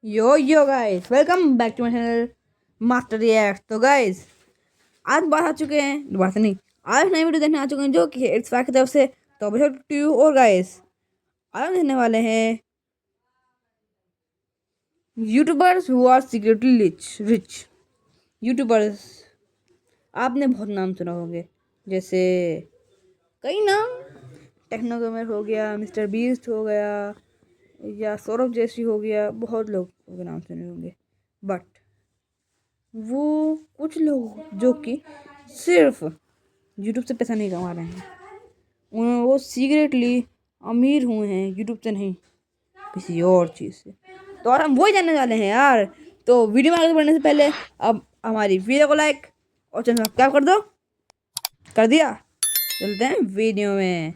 Yo guys, welcome back to my channel master react. तो guys, आज बात आ चुके हैं, बात नहीं, आज नई वीडियो देखने आ चुके हैं जो कि इट्स फैक्ट की तरफ से। तो एपिसोड 2। और गाइस, आज हम देखने वाले हैं YouTubers who are secretly rich. YouTubers आपने बहुत नाम सुना होंगे, जैसे कई नाम, टेक्नोगेमर हो गया, मिस्टर बीस्ट हो गया, या सौरभ जैसी हो गया, बहुत लोग के नाम सुने होंगे। बट वो कुछ लोग जो कि सिर्फ यूट्यूब से पैसा नहीं कमा रहे हैं, वो सीक्रेटली अमीर हुए हैं यूट्यूब से नहीं, किसी और चीज़ से। तो और हम वही जानने वाले हैं यार। तो वीडियो में आगे बढ़ने से पहले अब हमारी वीडियो को लाइक और चैनल सब्सक्राइब कर दो। कर दिया? चलते हैं वीडियो में।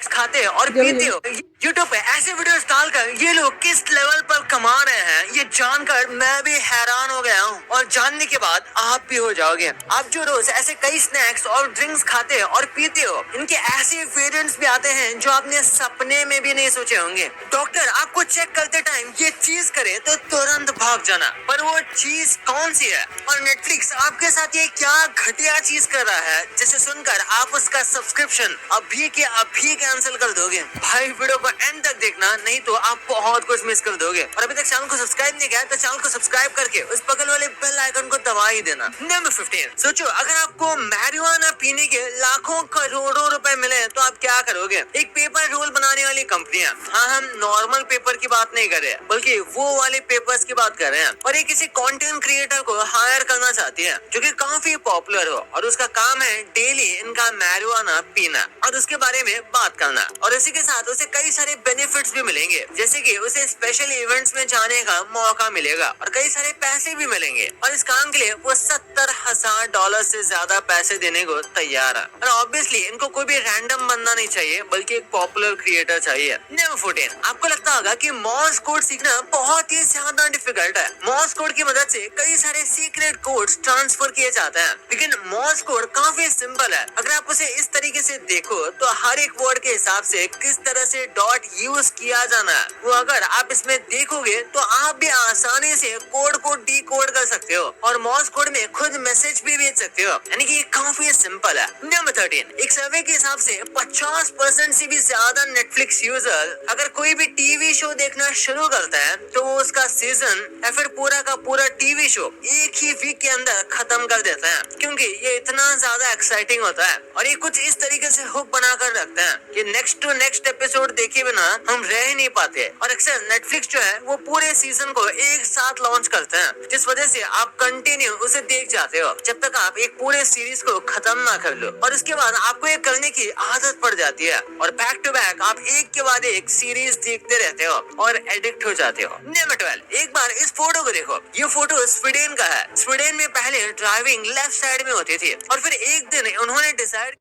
खाते और पीते हो। यूट्यूब पे ऐसे वीडियोस डालकर ये लोग किस लेवल पर कमा रहे हैं, ये जानकर मैं भी हैरान हो गया हूँ, और जानने के बाद आप भी हो जाओगे। आप जो रोज ऐसे कई स्नैक्स और ड्रिंक्स खाते और पीते हो, इनके ऐसे वेरिएंट्स भी आते हैं जो आपने सपने में भी नहीं सोचे होंगे। डॉक्टर आपको चेक करते टाइम ये चीज करे तो तुरंत भाग जाना, पर वो चीज कौन सी है? और नेटफ्लिक्स आपके साथ ये क्या घटिया चीज कर रहा है, जिसे सुनकर आप उसका सब्सक्रिप्शन अभी के अभी कैंसिल कर दोगे। भाई वीडियो को एंड तक देखना, नहीं तो आप बहुत कुछ मिस कर दोगे। और अभी तक चैनल को सब्सक्राइब नहीं किया तो चैनल को सब्सक्राइब करके उस बगल वाले बेल आइकन को दबा ही देना। नंबर 15, सोचो अगर आपको मैरिजुआना पीने के लाखों करोड़ों रुपए मिले तो आप क्या करोगे? एक पेपर रोल बनाने वाली कंपनियां, हाँ, हम नॉर्मल पेपर की बात नहीं कर रहे हैं, बल्कि वो वाले पेपर्स की बात कर रहे हैं। और ये किसी कंटेंट क्रिएटर को हायर करना चाहती है जो कि काफी पॉपुलर हो, और उसका काम है डेली इनका मैरिजुआना पीना और उसके बारे में बात करना। और इसी के साथ उसे कई सारे बेनिफिट्स भी मिलेंगे, जैसे कि उसे स्पेशल इवेंट्स में जाने का मौका मिलेगा और कई सारे पैसे भी मिलेंगे। और इस काम के लिए वो $70,000 से ज्यादा पैसे देने को तैयार है। और ऑब्वियसली इनको कोई भी रैंडम बंदा नहीं चाहिए, बल्कि एक पॉपुलर क्रिएटर चाहिए। नंबर 14, आपको लगता होगा कि मॉर्स कोड सीखना बहुत ही ज्यादा डिफिकल्ट है। मॉर्स कोड की मदद से कई सारे सीक्रेट कोड्स ट्रांसफर किए जाते हैं, लेकिन मॉर्स कोड काफी सिंपल है। अगर आप उसे इस तरीके से देखो तो हर एक वर्ड के हिसाब से किस तरह से डॉट यूज किया जाना है, वो अगर आप इसमें देखोगे तो आप भी आसानी से कोड को डिकोड कर सकते हो और मॉर्स कोड में खुद मैसेज भी भेज सकते हो, यानी कि काफी सिंपल है। नंबर 13, एक सर्वे के हिसाब से 50% से भी ज्यादा नेटफ्लिक्स यूजर अगर कोई भी टीवी शो देखना शुरू करता है तो वो उसका सीजन या फिर पूरा का पूरा टीवी शो एक ही वीक के अंदर खत्म कर देता है, क्योंकि ये इतना ज्यादा एक्साइटिंग होता है और ये कुछ इस तरीके से हुक बना कर रखते हैं कि नेक्स्ट टू नेक्स्ट एपिसोड देखे बिना हम रह ही नहीं पाते। और अक्सर नेटफ्लिक्स जो है वो पूरे सीजन को एक साथ लॉन्च करते हैं, जिस वजह से आप कंटिन्यू उसे देख जाते हो जब तक आप एक पूरे सीरीज को खत्म ना कर लो। और उसके बाद आपको ये करने की आदत पड़ जाती है और बैक टू बैक आप एक के बाद एक सीरीज देखते रहते हो और एडिक्ट हो जाते हो। नंबर 12, एक बार इस फोटो को देखो। ये फोटो स्वीडन का है। स्वीडन में पहले ड्राइविंग लेफ्ट साइड में होती थी, और फिर एक दिन उन्होंने डिसाइड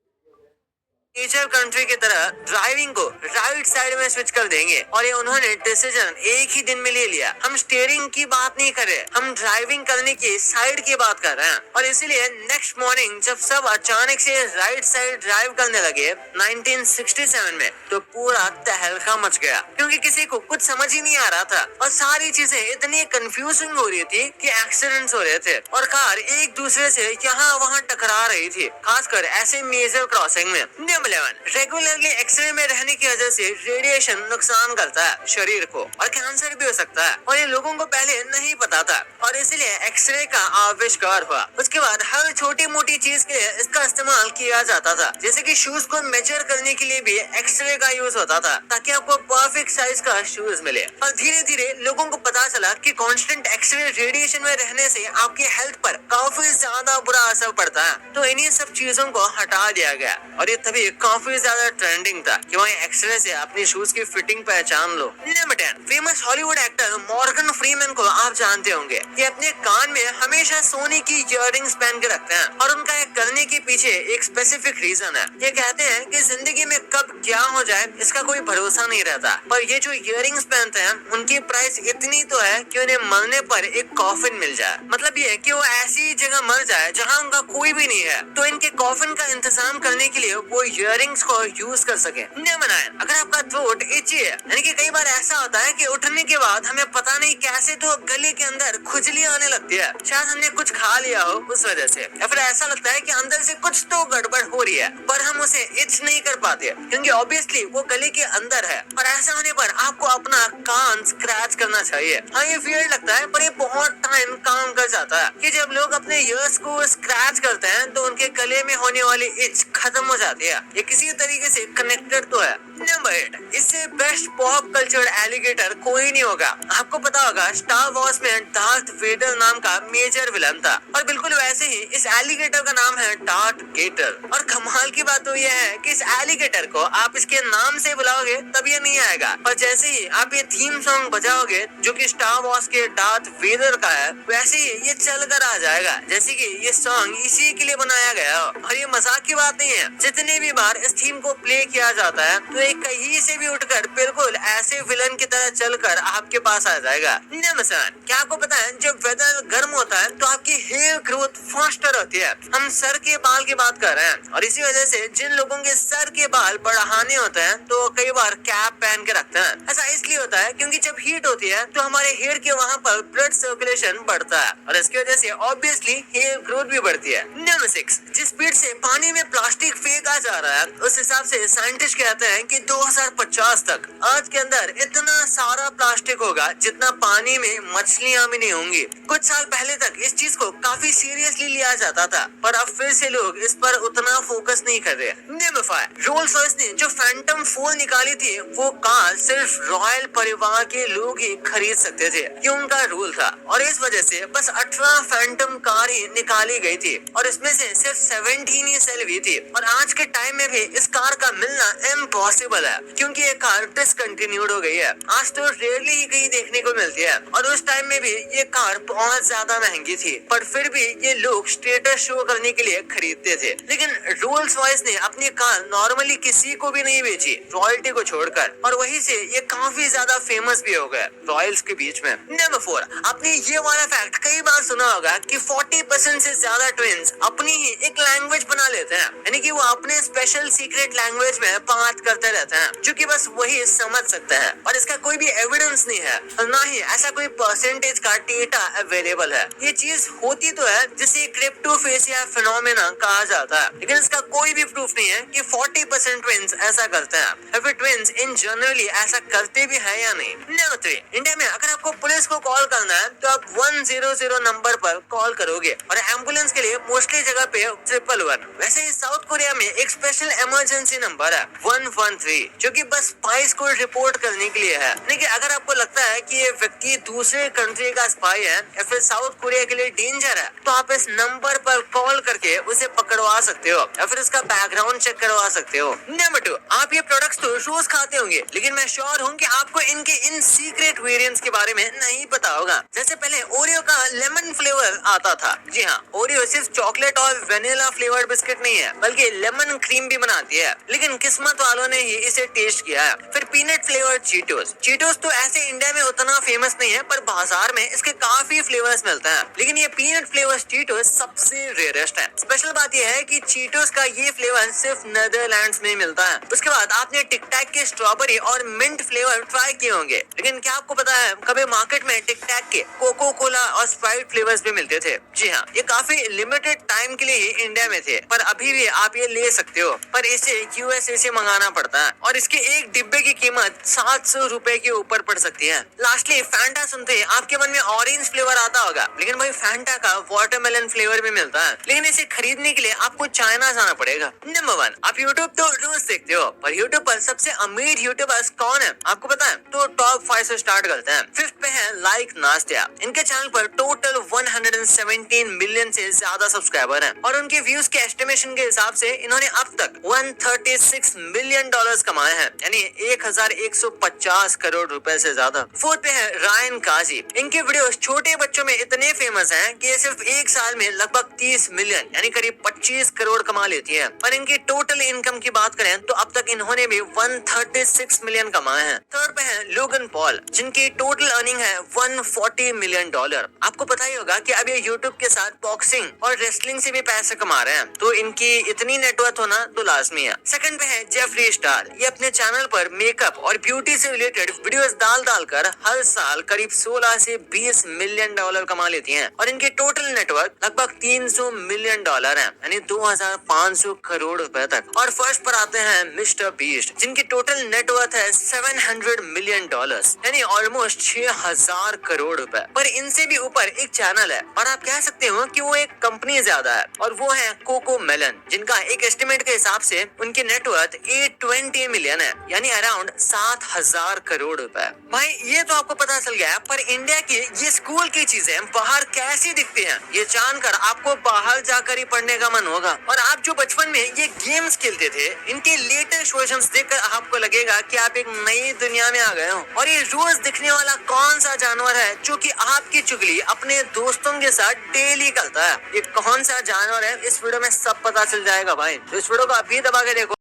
नेचर कंट्री की तरह ड्राइविंग को राइट साइड में स्विच कर देंगे, और ये उन्होंने डिसीजन एक ही दिन में ले लिया। हम स्टीयरिंग की बात नहीं कर रहे, हम ड्राइविंग करने की साइड की बात कर रहे हैं। और इसीलिए नेक्स्ट मॉर्निंग जब सब अचानक से राइट साइड ड्राइव करने लगे 1967 में, तो पूरा तहलका मच गया, क्योंकि किसी को कुछ समझ ही नहीं आ रहा था और सारी चीजें इतनी कंफ्यूजिंग हो रही थी कि एक्सीडेंट्स हो रहे थे और कार एक दूसरे से यहाँ वहाँ टकरा रही थी, खासकर ऐसे मेजर क्रॉसिंग में। 11, रेगुलरली एक्सरे में रहने की वजह से रेडिएशन नुकसान करता है शरीर को और कैंसर भी हो सकता है, और ये लोगों को पहले नहीं पता था, और इसलिए एक्सरे का आविष्कार हुआ। उसके बाद हर छोटी मोटी चीज के लिए इसका इस्तेमाल किया जाता था, जैसे कि शूज को मेजर करने के लिए भी एक्सरे का यूज होता था, ताकि आपको परफेक्ट साइज का शूज मिले। और धीरे धीरे लोगों को पता चला कि कांस्टेंट एक्सरे रेडिएशन में रहने से आपकी हेल्थ पर काफी ज्यादा बुरा असर पड़ता है, तो इन्हीं सब चीजों को हटा दिया गया। और ये तभी काफी ज्यादा ट्रेंडिंग था कि वहाँ एक्सरे से अपनी शूज की फिटिंग पहचान लो। Number 10, famous Hollywood actor Morgan Freeman को आप जानते होंगे। ये अपने कान में हमेशा सोने की इयररिंग्स पहन के रखते हैं, और उनका ये करने के पीछे एक स्पेसिफिक रीजन है। ये कहते हैं कि जिंदगी में कब क्या हो जाए इसका कोई भरोसा नहीं रहता, पर ये जो इयररिंग्स पहनते हैं उनकी प्राइस इतनी तो है कि उन्हें मरने पर एक कॉफिन मिल जाए। मतलब ये कि वो ऐसी जगह मर जाए जहाँ उनका कोई भी नहीं है, तो इनके कॉफिन का इंतजाम करने के लिए वो इयरिंग्स को यूज कर सके। नंबर 9, अगर आपका थ्रोट इची है, यानी कि कई बार ऐसा होता है कि उठने के बाद हमें पता नहीं कैसे तो गले के अंदर खुजली आने लगती है, शायद हमने कुछ खा लिया हो उस वजह से, या फिर ऐसा लगता है कि अंदर से कुछ तो गड़बड़ हो रही है पर हम उसे इच नहीं कर पाते क्योंकि ऑब्वियसली वो गले के अंदर है। और ऐसा होने पर आपको अपना कान स्क्रैच करना चाहिए। हाँ, ये वियर्ड लगता है पर ये बहुत टाइम काम कर जाता है कि जब लोग अपने ईयर्स को स्क्रैच करते हैं तो उनके गले में होने वाली इच खत्म हो जाती है। ये किसी तरीके से कनेक्टेड तो है। नंबर 8, इससे बेस्ट पॉप कल्चर एलिगेटर कोई नहीं होगा। आपको पता होगा स्टार वॉर्स में डार्थ वेडर नाम का मेजर विलन था और बिल्कुल वैसे ही इस एलिगेटर का नाम है डार्थ गेटर। और कमाल की बात तो यह है कि इस एलिगेटर को आप इसके नाम से बुलाओगे तब ये नहीं आएगा, पर जैसे ही आप ये थीम सॉन्ग बजाओगे जो कि स्टार वॉर्स के डार्थ वेडर का है, वैसे ही ये चल कर आ जाएगा जैसे कि ये सॉन्ग इसी के लिए बनाया गया हो। और ये मजाक की बात नहीं है, जितने भी बार इस थीम को प्ले किया जाता है तो एक कहीं से भी उठकर बिल्कुल ऐसे विलन की तरह चलकर आपके पास आ जाएगा। नंबर 7, क्या आपको पता है जब वेदर गर्म होता है तो आपकी हेयर ग्रोथ फास्टर होती है। हम सर के बाल की बात कर रहे हैं और इसी वजह से जिन लोगों के सर के बाल बढ़ाने होते हैं तो कई बार कैप पहन के रखते हैं। ऐसा इसलिए होता है क्योंकि जब हीट होती है तो हमारे हेयर के वहाँ पर ब्लड सर्कुलेशन बढ़ता है और इसकी वजह से ऑब्वियसली हेयर ग्रोथ भी बढ़ती है। नंबर 6, जिस स्पीड से पानी में प्लास्टिक फेंका जा रहा है उस हिसाब से साइंटिस्ट कहते हैं कि 2050 तक अर्थ के अंदर इतना सारा प्लास्टिक होगा जितना पानी में मछलियां भी नहीं होंगी। कुछ साल पहले तक इस चीज को काफी सीरियसली लिया जाता था पर अब फिर से लोग इस पर उतना फोकस नहीं कर रहे। नंबर 5, रोल्स रॉयस ने जो फैंटम 4 निकाली थी वो कार सिर्फ रॉयल परिवार के लोग ही खरीद सकते थे, ये उनका रूल था और इस वजह से बस 18 फैंटम कार ही निकाली गई थी और इसमें से सिर्फ 17 ही सेल हुई थी। और आज के टाइम में भी इस कार का मिलना इम्पॉसिबल है क्योंकि ये कार डिसकंटिन्यूड हो गई है। आज तो रेयरली ही कहीं देखने को मिलती है और उस टाइम में भी ये कार बहुत ज्यादा महंगी थी पर फिर भी ये लोग स्टेटस शो करने के लिए खरीदते थे। लेकिन रोल्स रॉयस ने अपनी कार नॉर्मली किसी को भी नहीं बेची रॉयल्टी को छोड़कर और वहीं से ये काफी ज्यादा फेमस भी हो गए रॉयल्स के बीच में। नंबर 4, आपने ये वाला फैक्ट कई बार सुना होगा कि 40% से ज्यादा ट्विंस अपनी ही एक लैंग्वेज बना लेते हैं, यानी कि वो अपने स्पेशल सीक्रेट लैंग्वेज में बात करते रहते हैं जो कि बस वही समझ सकते हैं और इसका कोई भी एविडेंस नहीं है और ना ही ऐसा कोई परसेंटेज का डेटा अवेलेबल है। ये चीज होती तो है जिसे क्रिप्टोफेसिया फिनोमेना कहा जाता है, लेकिन इसका कोई भी प्रूफ नहीं है कि 40% ट्विंस ऐसा करते हैं या फिर ट्विंस इन जनरली ऐसा करते भी है या नहीं। नंबर 3, इंडिया में अगर आपको पुलिस को कॉल करना है तो आप 100 नंबर पर कॉल करोगे और एम्बुलेंस के लिए मोस्टली जगह पे 111। वैसे ही साउथ कोरिया में एक स्पेशल इमरजेंसी नंबर है 113 जो कि बस स्पाइस को रिपोर्ट करने के लिए है। लेकिन अगर आपको लगता है कि ये व्यक्ति दूसरे कंट्री का स्पाई है या फिर साउथ कोरिया के लिए डेंजर है तो आप इस नंबर पर कॉल करके उसे पकड़वा सकते हो या फिर उसका बैकग्राउंड चेक करवा सकते हो। नंबर 2, आप ये प्रोडक्ट्स तो रोज खाते होंगे लेकिन मैं श्योर हूँ कि आपको इनके इन सीक्रेट वेरिएंट्स के बारे में नहीं पता होगा। जैसे पहले ओरियो का लेमन फ्लेवर आता था। जी हाँ, ओरियो सिर्फ चॉकलेट और वेनिला फ्लेवर्ड बिस्किट नहीं है बल्कि लेमन क्रीम भी बनाती है, लेकिन किस्मत वालों ने ही इसे टेस्ट किया है। फिर पीनट फ्लेवर्ड चीटोस। चीटोस तो ऐसे इंडिया में उतना फेमस नहीं है पर बाजार में इसके काफी फ्लेवर्स मिलते हैं, लेकिन ये पीनट फ्लेवर्ड चीटोस सबसे रेयरेस्ट है। स्पेशल बात यह है कि चीटोस का ये फ्लेवर सिर्फ नेदरलैंड्स में मिलता है। उसके बाद आपने टिक टैक के स्ट्रॉबेरी और मिंट फ्लेवर ट्राई किए होंगे, लेकिन क्या आपको पता है कभी मार्केट में टिक टैक के कोको कोला और स्प्राइट फ्लेवर्स भी मिलते थे। जी हाँ, ये काफी लिमिटेड टाइम के लिए ही इंडिया में थे पर अभी भी आप ये ले सकते हो पर इसे यूएसए से मंगाना पड़ता है और इसके एक डिब्बे की कीमत 700 रुपए के ऊपर पड़ सकती है। लास्टली फैंटा सुनते ही आपके मन में ऑरेंज फ्लेवर आता होगा, लेकिन भाई फैंटा का वाटरमेलन फ्लेवर भी मिलता है, लेकिन इसे खरीदने के लिए आपको चाइना जाना पड़ेगा। नंबर 1, आप यूट्यूब तो रोज देखते हो पर यूट्यूब पर सबसे अमीर यूट्यूबर्स कौन है आपको पता है? तो टॉप 5 से स्टार्ट करते हैं। 5th पे है लाइक नास्टिया। इनके चैनल पर टोटल 117 मिलियन से ज्यादा सब्सक्राइबर हैं और उनके व्यूज के एस्टिमेशन के हिसाब से इन्होंने अब तक $136 मिलियन डॉलर्स कमाए हैं, यानी 1150 करोड़ रुपए से ज्यादा। फोर्थ पे है रायन काजी। इनके वीडियोस छोटे बच्चों में इतने फेमस हैं कि ये सिर्फ एक साल में लगभग 30 मिलियन यानी करीब 25 करोड़ कमा लेती है। और इनकी टोटल इनकम की बात करें तो अब तक इन्होंने भी 136 मिलियन कमाए हैं। थर्ड पे है लोगन पॉल, जिनकी टोटल अर्निंग है 140 मिलियन डॉलर। आपको पता ही होगा कि अब ये यूट्यूब के साथ बॉक्सिंग और रेसलिंग से भी पैसे कमा रहे हैं, तो इनकी इतनी नेटवर्थ होना तो लाजमी है। सेकंड पे है जेफरी स्टार। ये अपने चैनल पर मेकअप और ब्यूटी से रिलेटेड वीडियोस डाल कर हर साल करीब 16 से 20 मिलियन डॉलर कमा लेती हैं और इनके टोटल नेटवर्क लगभग 300 मिलियन डॉलर है, यानी 2500 करोड़ रुपए तक। और फर्स्ट पर आते हैं मिस्टर बीस्ट, जिनकी टोटल नेटवर्थ है 700 मिलियन डॉलर्स, यानी ऑलमोस्ट 6000 करोड़ रुपए। पर इनसे भी ऊपर एक चैनल है और आप कह सकते हो कि वो एक कंपनी ज्यादा है, और वो है कोको मेलन, जिनका एक एस्टिमेट के हिसाब से उनकी नेटवर्थ 820 मिलियन है, यानी अराउंड 7000 करोड़ रुपए। भाई ये तो आपको पता चल गया, पर इंडिया की ये स्कूल की चीजें बाहर कैसी दिखती हैं, ये जानकर आपको बाहर जाकर ही पढ़ने का मन होगा। और आप जो बचपन में ये गेम्स खेलते थे, इनके लेटेस्ट वर्जन्स देखकर आपको लगेगा कि आप एक नई दुनिया में आ गए हो। और ये रोज दिखने वाला कौन सा जानवर है जो कि आपकी चुगली अपने दोस्तों के साथ डेली करता है, ये कौन सा जानवर है, इस वीडियो में सब पता चल जाएगा भाई। तो इस वीडियो को अभी दबा के देखो।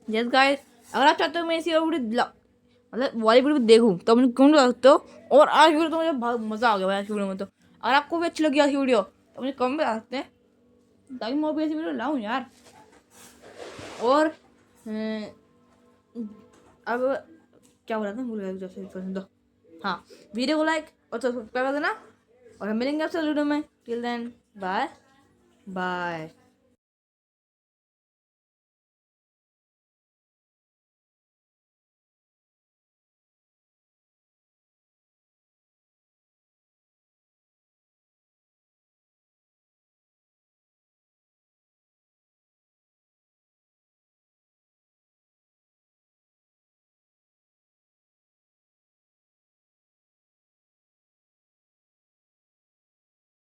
यस गाइस, अगर आप चाहते हो मैं इसी वीडियो मतलब वाली वीडियो देखूँ तो मुझे कमेंट कर सकते हो। और आज वीडियो तो मुझे बहुत मज़ा आ गया भाई आज की वीडियो में। तो अगर आपको भी अच्छी लगी आज की वीडियो तो मुझे कमेंट कर सकते हैं, ताकि मैं भी ऐसी वीडियो लाऊं यार। और अब क्या बोला था, भूल गया जब से। तो हाँ, वीडियो को लाइक और सब्सक्राइब कर देना, और हम मिलेंगे आपसे वीडियो में। Till then bye bye.